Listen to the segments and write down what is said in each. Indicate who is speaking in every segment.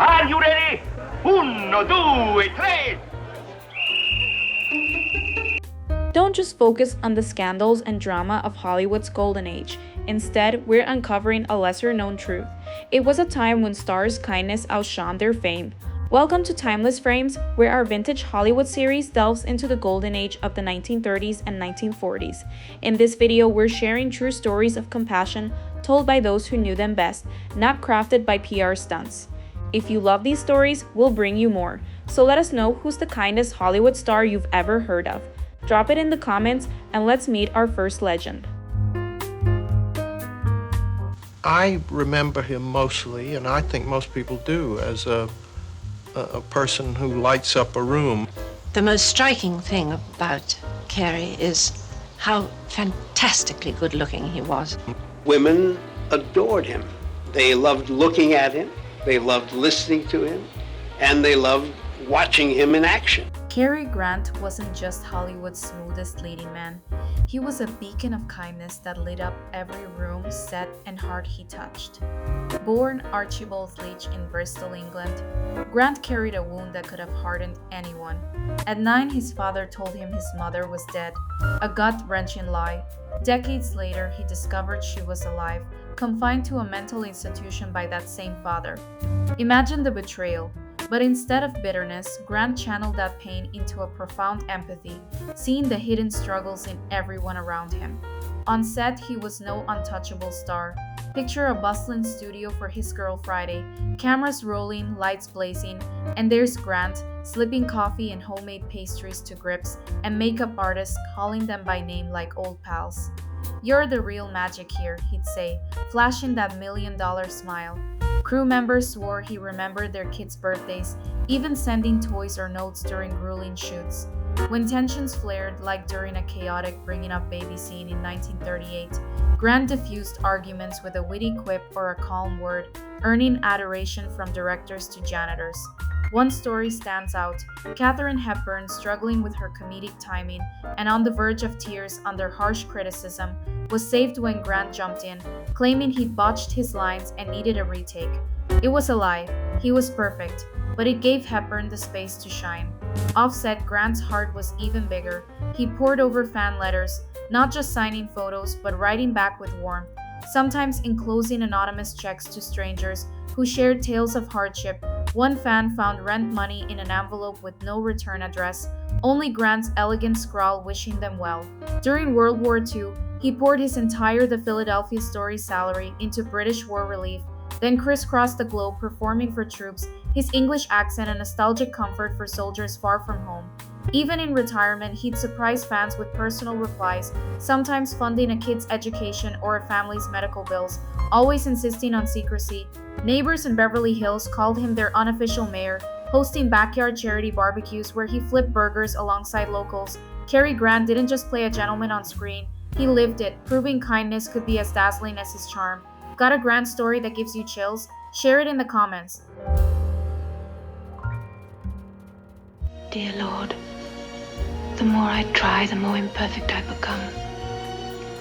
Speaker 1: Are you ready? Uno, due, tre!
Speaker 2: Don't just focus on the scandals and drama of Hollywood's golden age. Instead, we're uncovering a lesser-known truth. It was a time when stars' kindness outshone their fame. Welcome to Timeless Frames, where our vintage Hollywood series delves into the golden age of the 1930s and 1940s. In this video, we're sharing true stories of compassion told by those who knew them best, not crafted by PR stunts. If you love these stories, we'll bring you more. So let us know who's the kindest Hollywood star you've ever heard of. Drop it in the comments and let's meet our first legend.
Speaker 3: I remember him mostly, and I think most people do, as a person who lights up a room.
Speaker 4: The most striking thing about Cary is how fantastically good-looking he was.
Speaker 5: Women adored him. They loved looking at him, they loved listening to him, and they loved watching him in action.
Speaker 2: Cary Grant wasn't just Hollywood's smoothest leading man. He was a beacon of kindness that lit up every room, set, and heart he touched. Born Archibald Leach in Bristol, England, Grant carried a wound that could have hardened anyone. At 9, his father told him his mother was dead, a gut-wrenching lie. Decades later, he discovered she was alive, confined to a mental institution by that same father. Imagine the betrayal. But instead of bitterness, Grant channeled that pain into a profound empathy, seeing the hidden struggles in everyone around him. On set, he was no untouchable star. Picture a bustling studio for His Girl Friday, cameras rolling, lights blazing, and there's Grant, slipping coffee and homemade pastries to grips, and makeup artists calling them by name like old pals. "You're the real magic here," he'd say, flashing that $1,000,000 smile. Crew members swore he remembered their kids' birthdays, even sending toys or notes during grueling shoots. When tensions flared, like during a chaotic bringing up baby scene in 1938, Grant diffused arguments with a witty quip or a calm word, earning adoration from directors to janitors. One story stands out: Katharine Hepburn, struggling with her comedic timing and on the verge of tears under harsh criticism, was saved when Grant jumped in, claiming he'd botched his lines and needed a retake. It was a lie. He was perfect, but it gave Hepburn the space to shine. Offset, Grant's heart was even bigger. He poured over fan letters, not just signing photos, but writing back with warmth, sometimes enclosing anonymous checks to strangers who shared tales of hardship. One fan found rent money in an envelope with no return address, only Grant's elegant scrawl wishing them well. During World War II, he poured his entire The Philadelphia Story salary into British war relief, then crisscrossed the globe performing for troops, his English accent a nostalgic comfort for soldiers far from home. Even in retirement, he'd surprise fans with personal replies, sometimes funding a kid's education or a family's medical bills, always insisting on secrecy. Neighbors in Beverly Hills called him their unofficial mayor, hosting backyard charity barbecues where he flipped burgers alongside locals. Cary Grant didn't just play a gentleman on screen, he lived it, proving kindness could be as dazzling as his charm. Got a Grant story that gives you chills? Share it in the comments.
Speaker 6: Dear Lord, the more I try, the more imperfect I become.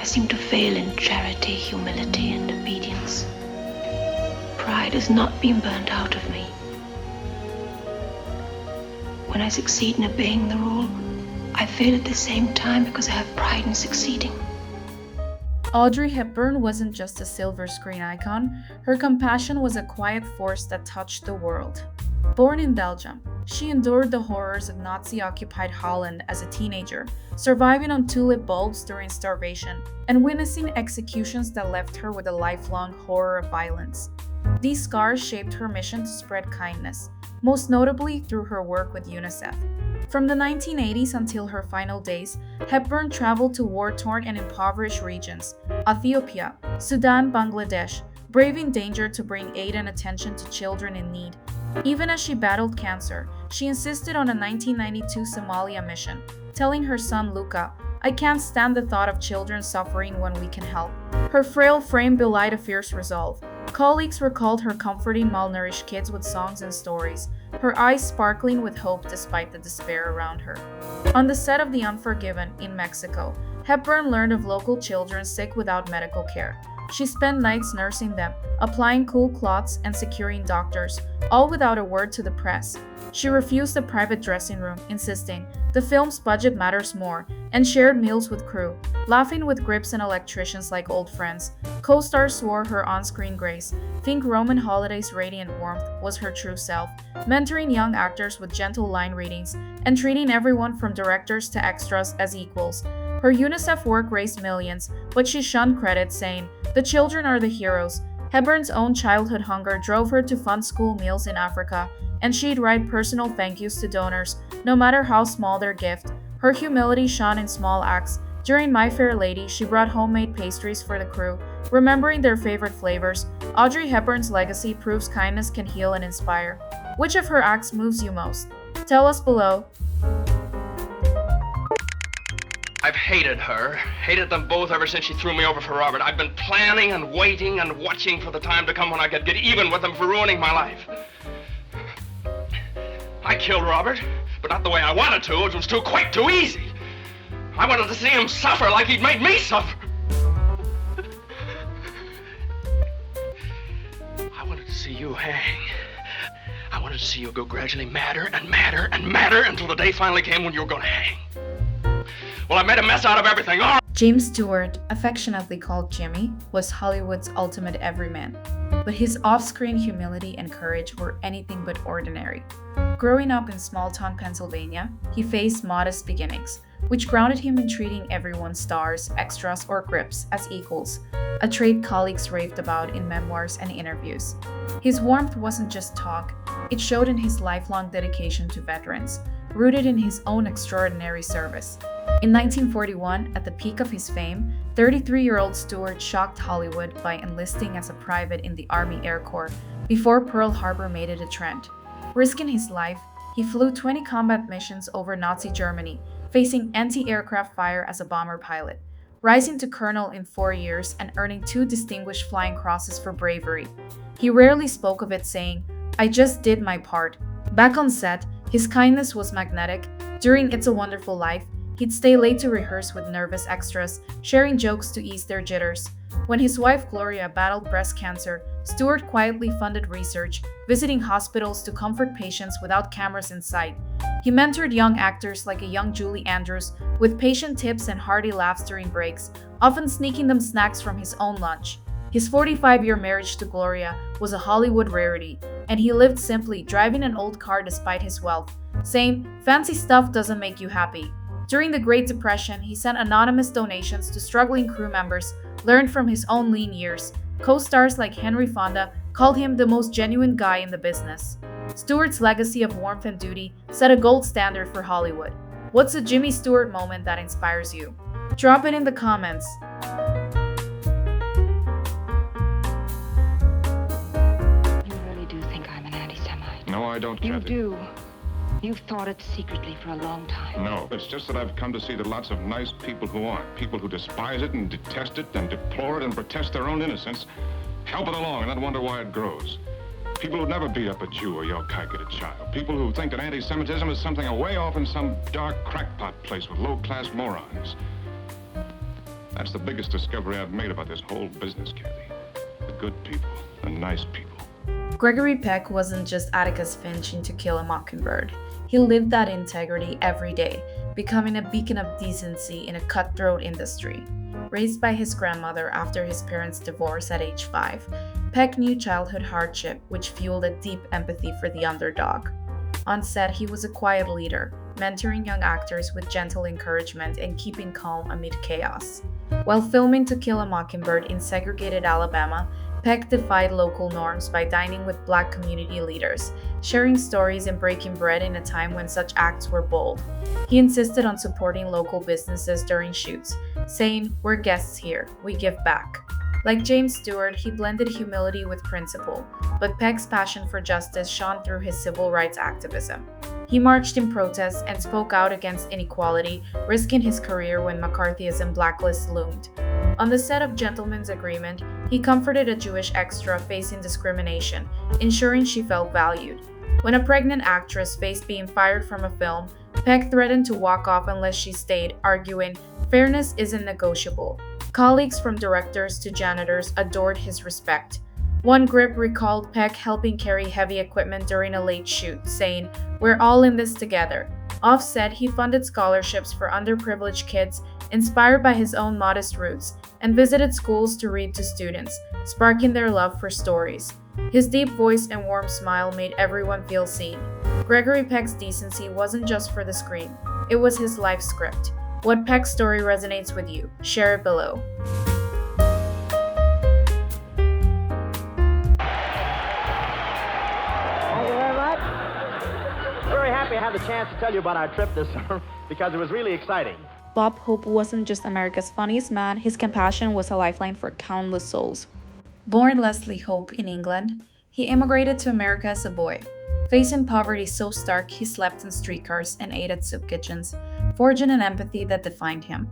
Speaker 6: I seem to fail in charity, humility, and obedience. Pride has not been burnt out of me. When I succeed in obeying the rule, I fail at the same time because I have pride in succeeding.
Speaker 2: Audrey Hepburn wasn't just a silver screen icon, her compassion was a quiet force that touched the world. Born in Belgium, she endured the horrors of Nazi-occupied Holland as a teenager, surviving on tulip bulbs during starvation, and witnessing executions that left her with a lifelong horror of violence. These scars shaped her mission to spread kindness, most notably through her work with UNICEF. From the 1980s until her final days, Hepburn traveled to war-torn and impoverished regions, Ethiopia, Sudan, Bangladesh, braving danger to bring aid and attention to children in need. Even as she battled cancer, she insisted on a 1992 Somalia mission, telling her son Luca, "I can't stand the thought of children suffering when we can help." Her frail frame belied a fierce resolve. Colleagues recalled her comforting malnourished kids with songs and stories, her eyes sparkling with hope despite the despair around her. On the set of The Unforgiven in Mexico, Hepburn learned of local children sick without medical care. She spent nights nursing them, applying cool cloths and securing doctors, all without a word to the press. She refused a private dressing room, insisting the film's budget matters more, and shared meals with crew, laughing with grips and electricians like old friends. Co-stars swore her on-screen grace. Think Roman Holiday's radiant warmth was her true self, mentoring young actors with gentle line readings and treating everyone from directors to extras as equals. Her UNICEF work raised millions, but she shunned credit, saying, "The children are the heroes." Hepburn's own childhood hunger drove her to fund school meals in Africa, and she'd write personal thank yous to donors, no matter how small their gift. Her humility shone in small acts. During My Fair Lady, she brought homemade pastries for the crew, remembering their favorite flavors. Audrey Hepburn's legacy proves kindness can heal and inspire. Which of her acts moves you most? Tell us below.
Speaker 1: I've hated her, hated them both ever since she threw me over for Robert. I've been planning and waiting and watching for the time to come when I could get even with them for ruining my life. I killed Robert, but not the way I wanted to. It was too quick, too easy. I wanted to see him suffer like he'd made me suffer. I wanted to see you hang. I wanted to see you go gradually madder and madder and madder until the day finally came when you were going to hang. Well, I made a mess out of everything. Oh!
Speaker 2: James Stewart, affectionately called Jimmy, was Hollywood's ultimate everyman, but his off-screen humility and courage were anything but ordinary. Growing up in small-town Pennsylvania, he faced modest beginnings, which grounded him in treating everyone, stars, extras, or grips, as equals, a trait colleagues raved about in memoirs and interviews. His warmth wasn't just talk, it showed in his lifelong dedication to veterans, rooted in his own extraordinary service. In 1941, at the peak of his fame, 33-year-old Stewart shocked Hollywood by enlisting as a private in the Army Air Corps before Pearl Harbor made it a trend. Risking his life, he flew 20 combat missions over Nazi Germany, facing anti-aircraft fire as a bomber pilot, rising to colonel in 4 years and earning 2 distinguished flying crosses for bravery. He rarely spoke of it, saying, "I just did my part." Back on set, his kindness was magnetic. During It's a Wonderful Life, he'd stay late to rehearse with nervous extras, sharing jokes to ease their jitters. When his wife Gloria battled breast cancer, Stewart quietly funded research, visiting hospitals to comfort patients without cameras in sight. He mentored young actors like a young Julie Andrews with patient tips and hearty laughs during breaks, often sneaking them snacks from his own lunch. His 45-year marriage to Gloria was a Hollywood rarity, and he lived simply, driving an old car despite his wealth, saying, "Fancy stuff doesn't make you happy." During the Great Depression, he sent anonymous donations to struggling crew members, learned from his own lean years. Co-stars like Henry Fonda called him the most genuine guy in the business. Stewart's legacy of warmth and duty set a gold standard for Hollywood. What's a Jimmy Stewart moment that inspires you? Drop it in the comments.
Speaker 6: You really do think I'm an anti-Semite?
Speaker 7: No, I don't,
Speaker 6: You
Speaker 7: Kathy.
Speaker 6: do. You've thought it secretly for a long time.
Speaker 7: No, it's just that I've come to see that lots of nice people who aren't, people who despise it and detest it and deplore it and protest their own innocence, help it along and not wonder why it grows. People who'd never beat up a Jew or yell kike at a child. People who think that anti-Semitism is something away off in some dark crackpot place with low-class morons. That's the biggest discovery I've made about this whole business, Kathy. The good people, the nice people.
Speaker 2: Gregory Peck wasn't just Atticus Finch in To Kill a Mockingbird. He lived that integrity every day, becoming a beacon of decency in a cutthroat industry. Raised by his grandmother after his parents' divorce at age 5, Peck knew childhood hardship, which fueled a deep empathy for the underdog. On set, he was a quiet leader, mentoring young actors with gentle encouragement and keeping calm amid chaos. While filming To Kill a Mockingbird in segregated Alabama, Peck defied local norms by dining with Black community leaders, sharing stories and breaking bread in a time when such acts were bold. He insisted on supporting local businesses during shoots, saying, "We're guests here, we give back." Like James Stewart, he blended humility with principle, but Peck's passion for justice shone through his civil rights activism. He marched in protest and spoke out against inequality, risking his career when McCarthyism blacklists loomed. On the set of Gentleman's Agreement, he comforted a Jewish extra facing discrimination, ensuring she felt valued. When a pregnant actress faced being fired from a film, Peck threatened to walk off unless she stayed, arguing, "Fairness isn't negotiable." Colleagues from directors to janitors adored his respect. One grip recalled Peck helping carry heavy equipment during a late shoot, saying, "We're all in this together." Off said, he funded scholarships for underprivileged kids, inspired by his own modest roots, and visited schools to read to students, sparking their love for stories. His deep voice and warm smile made everyone feel seen. Gregory Peck's decency wasn't just for the screen, it was his life script. What Peck's story resonates with you? Share it below.
Speaker 8: Thank you very much. Very happy I had the chance to tell you about our trip this summer because it was really exciting.
Speaker 2: Bob Hope wasn't just America's funniest man, his compassion was a lifeline for countless souls. Born Leslie Hope in England, he immigrated to America as a boy. Facing poverty so stark, he slept in streetcars and ate at soup kitchens, forging an empathy that defined him.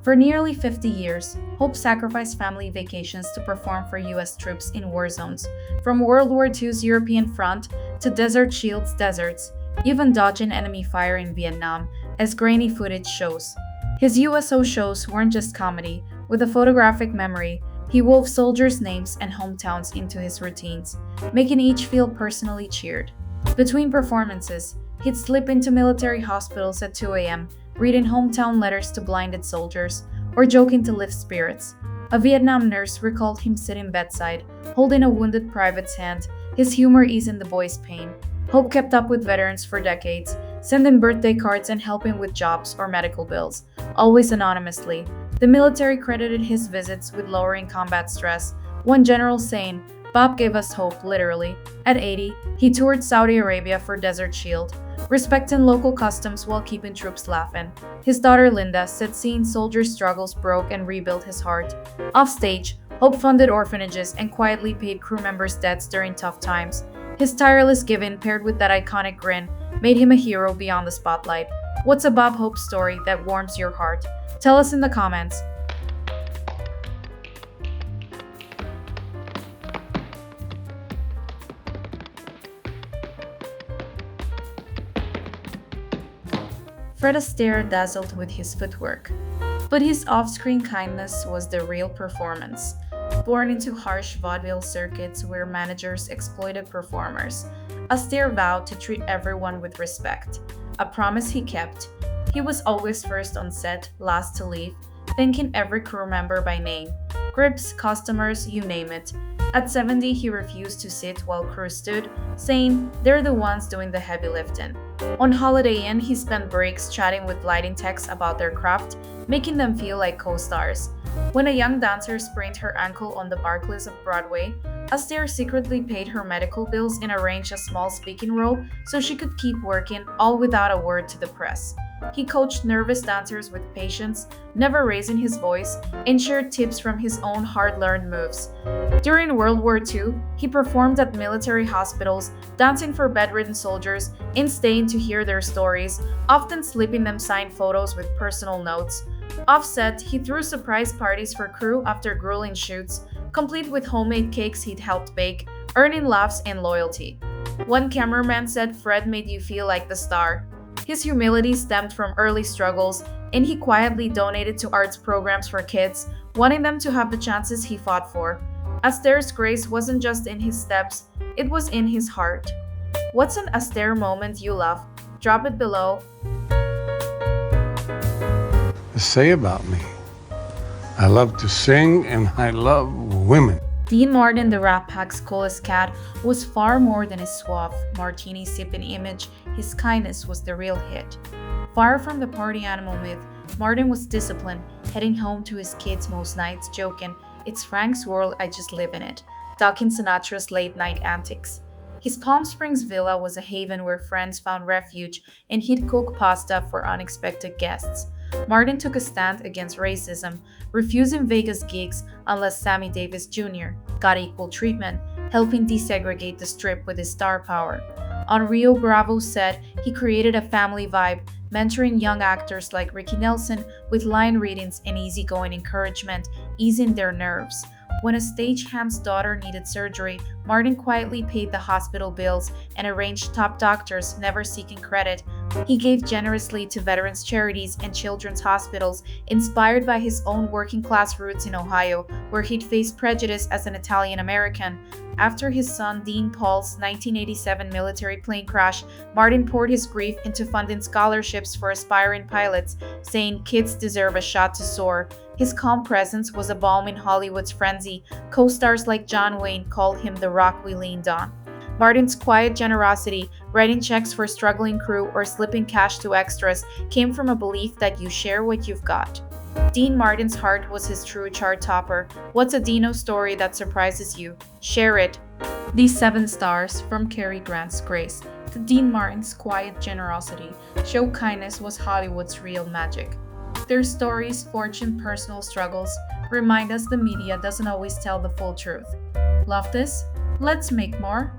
Speaker 2: For nearly 50 years, Hope sacrificed family vacations to perform for U.S. troops in war zones, from World War II's European front to Desert Shield's deserts, even dodging enemy fire in Vietnam, as grainy footage shows. His USO shows weren't just comedy. With a photographic memory, he wove soldiers' names and hometowns into his routines, making each feel personally cheered. Between performances, he'd slip into military hospitals at 2 a.m., reading hometown letters to blinded soldiers, or joking to lift spirits. A Vietnam nurse recalled him sitting bedside, holding a wounded private's hand, his humor easing the boy's pain. Hope kept up with veterans for decades, sending birthday cards and helping with jobs or medical bills, always anonymously. The military credited his visits with lowering combat stress, one general saying, "Bob gave us hope, literally." At 80, he toured Saudi Arabia for Desert Shield, respecting local customs while keeping troops laughing. His daughter Linda said seeing soldiers' struggles broke and rebuilt his heart. Offstage, Hope funded orphanages and quietly paid crew members' debts during tough times. His tireless giving, paired with that iconic grin, made him a hero beyond the spotlight. What's a Bob Hope story that warms your heart? Tell us in the comments. Fred Astaire dazzled with his footwork, but his off-screen kindness was the real performance. Born into harsh vaudeville circuits where managers exploited performers, Astaire vowed to treat everyone with respect, a promise he kept. He was always first on set, last to leave, thanking every crew member by name. Grips, customers, you name it. At 70, he refused to sit while crew stood, saying they're the ones doing the heavy lifting. On Holiday Inn, he spent breaks chatting with lighting techs about their craft, making them feel like co-stars. When a young dancer sprained her ankle on the Barclays of Broadway, Astaire secretly paid her medical bills and arranged a small speaking role so she could keep working, all without a word to the press. He coached nervous dancers with patience, never raising his voice, and shared tips from his own hard-learned moves. During World War II, he performed at military hospitals, dancing for bedridden soldiers and staying to hear their stories, often slipping them signed photos with personal notes. Offset, he threw surprise parties for crew after grueling shoots, complete with homemade cakes he'd helped bake, earning laughs and loyalty. One cameraman said Fred made you feel like the star. His humility stemmed from early struggles, and he quietly donated to arts programs for kids, wanting them to have the chances he fought for. Astaire's grace wasn't just in his steps, it was in his heart. What's an Astaire moment you love? Drop it below.
Speaker 9: Say about me. I love to sing and I love women.
Speaker 2: Dean Martin, the Rat Pack's coolest cat, was far more than his suave, martini-sipping image. His kindness was the real hit. Far from the party animal myth, Martin was disciplined, heading home to his kids most nights, joking, "It's Frank's world, I just live in it," ducking Sinatra's late-night antics. His Palm Springs villa was a haven where friends found refuge, and he'd cook pasta for unexpected guests. Martin took a stand against racism, refusing Vegas gigs unless Sammy Davis Jr. got equal treatment, helping desegregate the strip with his star power. On Rio Bravo's set, he created a family vibe, mentoring young actors like Ricky Nelson with line readings and easygoing encouragement, easing their nerves. When a stagehand's daughter needed surgery, Martin quietly paid the hospital bills and arranged top doctors, never seeking credit, He gave generously to veterans charities and children's hospitals, inspired by his own working-class roots in Ohio, where he'd faced prejudice as an Italian American. After his son Dean Paul's 1987 military plane crash, Martin poured his grief into funding scholarships for aspiring pilots, saying kids deserve a shot to soar. His calm presence was a balm in Hollywood's frenzy. Co-stars like John Wayne called him the rock we leaned on. Martin's quiet generosity, writing checks for struggling crew or slipping cash to extras, came from a belief that you share what you've got. Dean Martin's heart was his true chart topper. What's a Dino story that surprises you? Share it. These 7 stars from Cary Grant's Grace to Dean Martin's quiet generosity show kindness was Hollywood's real magic. Their stories, fortune, personal struggles remind us the media doesn't always tell the full truth. Love this? Let's make more.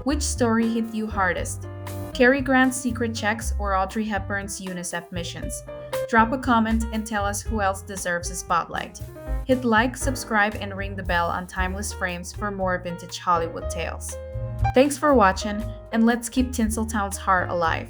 Speaker 2: Which story hit you hardest? Cary Grant's secret checks or Audrey Hepburn's UNICEF missions? Drop a comment and tell us who else deserves a spotlight. Hit like, subscribe, and ring the bell on Timeless Frames for more vintage Hollywood tales. Thanks for watching, and let's keep Tinseltown's heart alive.